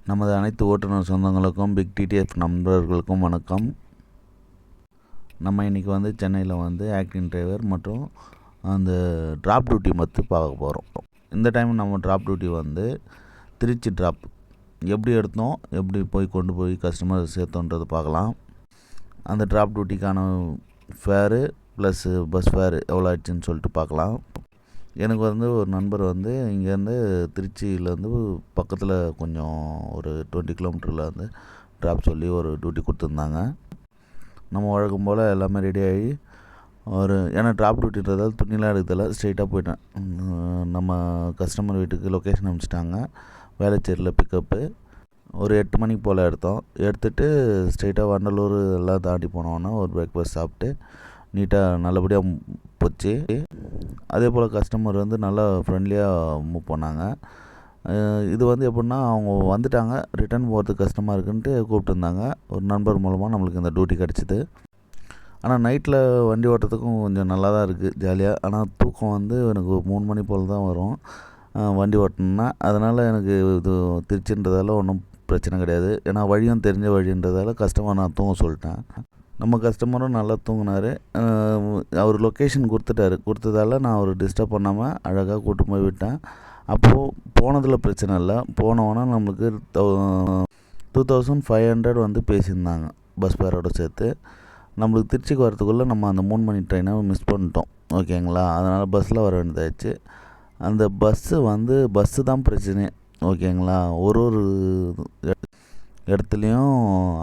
நமது அனைத்து ஓட்டுநர் சொந்தங்களுக்கும் பிக் டிடிஎஃப் நண்பர்களுக்கும் வணக்கம். நம்ம இன்றைக்கி சென்னையில் ஆக்டிங் டிரைவர் மற்றும் அந்த ட்ராப் டியூட்டி பற்றி பார்க்க போகிறோம். இந்த டைம் நம்ம ட்ராப் டியூட்டி திருச்சி ட்ராப் எப்படி எடுத்தோம், எப்படி கொண்டு போய் கஸ்டமர் சேர்த்தோன்றது பார்க்கலாம். அந்த ட்ராப் டியூட்டிக்கான ஃபேரு ப்ளஸ் பஸ் ஃபேரு எவ்வளோ ஆச்சுன்னு சொல்லிட்டு பார்க்கலாம். எனக்கு ஒரு நண்பர் இங்கேருந்து திருச்சியிலேருந்து பக்கத்தில் கொஞ்சம் ஒரு 20 கிலோமீட்டரில் ட்ராப் சொல்லி ஒரு டியூட்டி கொடுத்துருந்தாங்க. நம்ம வழக்கம் போல் எல்லாமே ரெடி ஆகி ஏன்னா ட்ராப் டியூட்டின்றதால் துணிலாம் எடுக்கிறதில்ல, ஸ்ட்ரெயிட்டாக போயிட்டேன். நம்ம கஸ்டமர் வீட்டுக்கு லொக்கேஷன் அனுப்பிச்சிட்டாங்க. வேளச்சேரியில் பிக்கப்பு ஒரு 8 மணிக்கு போல் எடுத்துகிட்டு ஸ்ட்ரெயிட்டாக வண்டலூர் எல்லாம் தாண்டி போனோன்னா ஒரு பிரேக்ஃபாஸ்ட் சாப்பிட்டு நீட்டாக நல்லபடியாக போச்சு. அதே போல் கஸ்டமர் நல்லா ஃப்ரெண்ட்லியாக மூவ் பண்ணாங்க. இது எப்படின்னா அவங்க வந்துட்டாங்க, ரிட்டர்ன் போகிறதுக்கு கஷ்டமாக இருக்குன்ட்டு கூப்பிட்டுருந்தாங்க. ஒரு நண்பர் மூலமாக நம்மளுக்கு இந்த டியூட்டி கிடச்சிது. ஆனால் நைட்டில் வண்டி ஓட்டுறதுக்கும் கொஞ்சம் நல்லா தான் இருக்குது, ஜாலியாக. ஆனால் தூக்கம் எனக்கு 3 மணி போல் தான் வரும் வண்டி ஓட்டணுன்னா. அதனால் எனக்கு இது திருச்சின்றதால ஒன்றும் பிரச்சனை கிடையாது. ஏன்னா வழியும் தெரிஞ்ச வழின்றதால கஸ்டமர் நான் தூங்க சொல்லிட்டேன். நம்ம கஸ்டமரும் நல்லா தூங்கினார். அவர் லொக்கேஷன் கொடுத்ததால நான் அவர் டிஸ்டர்ப் பண்ணாமல் அழகாக கூட்டு போய் விட்டேன். அப்போது போனதில் பிரச்சனை இல்லை. போனவொன்னே நம்மளுக்கு 2500 பேசியிருந்தாங்க பஸ் ஃபேரோடு சேர்த்து. நம்மளுக்கு திருச்சிக்கு வரத்துக்குள்ளே நம்ம அந்த 3 மணி ட்ரெயினை மிஸ் பண்ணிட்டோம், ஓகேங்களா. அதனால் பஸ்ஸில் வர வேண்டியதாகிடுச்சு. அந்த பஸ்ஸு தான் பிரச்சனை, ஓகேங்களா. ஒரு இடத்துலையும்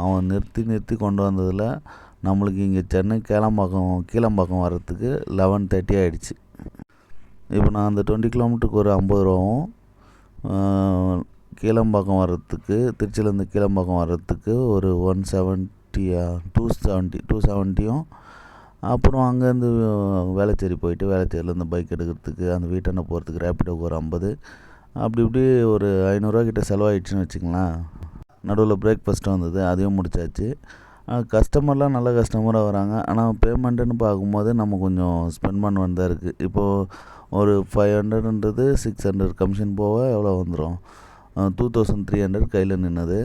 அவன் நிறுத்தி கொண்டு வந்ததில் நம்மளுக்கு இங்கே சென்னை கீழம்பாக்கம் வர்றதுக்கு 11:30 ஆகிடுச்சு. இப்போ நான் அந்த 20 கிலோமீட்டருக்கு ஒரு 50 ரூபாவும், கீழம்பாக்கம் வர்றதுக்கு திருச்சியிலேருந்து கீழம்பாக்கம் வர்றதுக்கு ஒரு 270யும், அப்புறம் அங்கேருந்து வேளச்சேரி போயிட்டு வேளச்சேரியிலேருந்து பைக் எடுக்கிறதுக்கு அந்த வீட்டாண்ட போகிறதுக்கு ரேப்பிடோக்கு ஒரு 50, அப்படி இப்படி ஒரு 500 கிட்ட செலவாயிடுச்சுன்னு வச்சுங்களேன். நடுவில் பிரேக்ஃபாஸ்ட்டு வந்தது, அதையும் முடிச்சாச்சு. கஸ்டமர்லாம் நல்ல கஸ்டமராக வராங்க. ஆனால் பேமெண்ட்டுன்னு பார்க்கும்போது நம்ம கொஞ்சம் ஸ்பெண்ட் பண்ண வேண்டியதாக இருக்குது. இப்போது ஒரு 500ன்றது 600 கமிஷன் போக எவ்வளோ வந்துடும், 2300 கையில் நின்னது.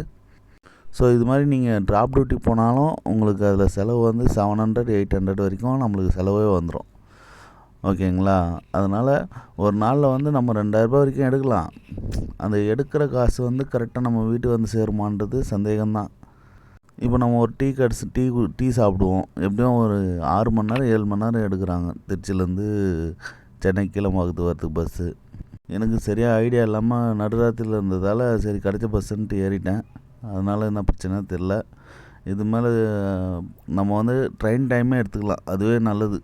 ஸோ இது மாதிரி நீங்கள் ட்ராப் டியூட்டி போனாலும் உங்களுக்கு அதில் செலவு 700-800 வரைக்கும் நம்மளுக்கு செலவே வந்துடும், ஓகேங்களா. அதனால் ஒரு நாளில் நம்ம 2000 வரைக்கும் எடுக்கலாம். அந்த எடுக்கிற காசு கரெக்டாக நம்ம வீட்டுக்கு சேருமான்றது சந்தேகம்தான். இப்போ நம்ம ஒரு டீ சாப்பிடுவோம், எப்படியும் ஒரு 6 மணி நேரம் 7 மணி நேரம் எடுக்கிறாங்க திருச்சியிலேருந்து சென்னை கீழம்பாக்கத்துக்கு வரதுக்கு பஸ்ஸு. எனக்கு சரியாக ஐடியா இல்லாமல் நடுராத்திரியில் இருந்ததால் சரி கிடைச்ச பஸ்ஸுன்ட்டு ஏறிட்டேன். அதனால் என்ன பிரச்சனை தெரில. இது மேலே நம்ம ட்ரெயின் டைமே எடுத்துக்கலாம், அதுவே நல்லது.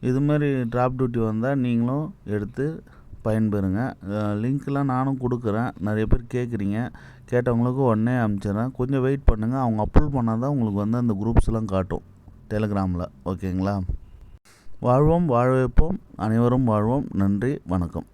இதுமாரி ட்ராப் டியூட்டி வந்தால் நீங்களும் எடுத்து பயன்பெறுங்க. லிங்க்லாம் நானும் கொடுக்குறேன், நிறைய பேர் கேட்குறீங்க. கேட்டவங்களுக்கு உடனே அனுப்பிச்சிடுறேன். கொஞ்சம் வெயிட் பண்ணுங்கள், அவங்க அப்லோட் பண்ணால் தான் உங்களுக்கு அந்த குரூப்ஸ்லாம் காட்டும் டெலிகிராமில், ஓகேங்களா. வாழ்வோம், வாழ வைப்போம், அனைவரும் வாழ்வோம். நன்றி, வணக்கம்.